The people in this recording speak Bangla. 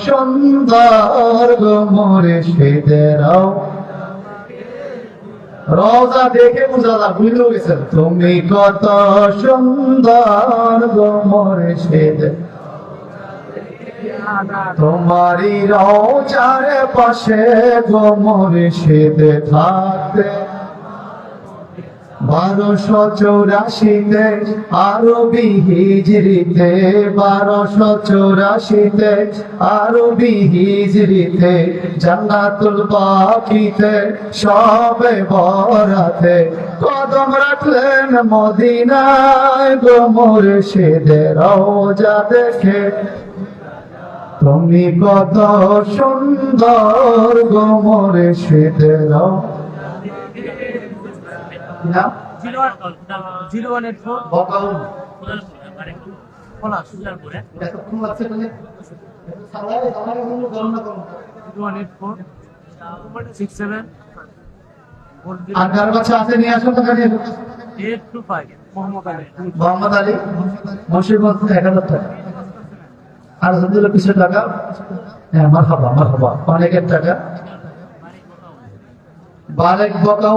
সুন্দর গো মুর্শিদের রওজা দেখে বুঝালা বুঝলো গেছেন তুমি কত সুন্দর গো মুর্শিদ তোমারই রওজার পাশে গো মুর্শিদ থাকতে 1284 আরবি হিজরিতে 1284 আরবি হিজরিতে জান্নাতুল বাকিতে সবে বরাতে কদম রাখলেন মদিনায় গো মুর্শিদের রওজা দেখে তুমি কত সুন্দর গো মুর্শিদের না 0184 বকাউ খোলা সুজার করে এতক্ষণ লাগছে বলে সালারে কোনো গণনা করুন 0184 67 আর কার কাছে আছে নিয়ে আসুন তো গাড়ি 825 মোহাম্মদ আলী মুন্সিগঞ্জ 1000 টাকা আর যদি কিছু টাকা হ্যাঁ মারহাবা অনেকের টাকা বারেক বকাউ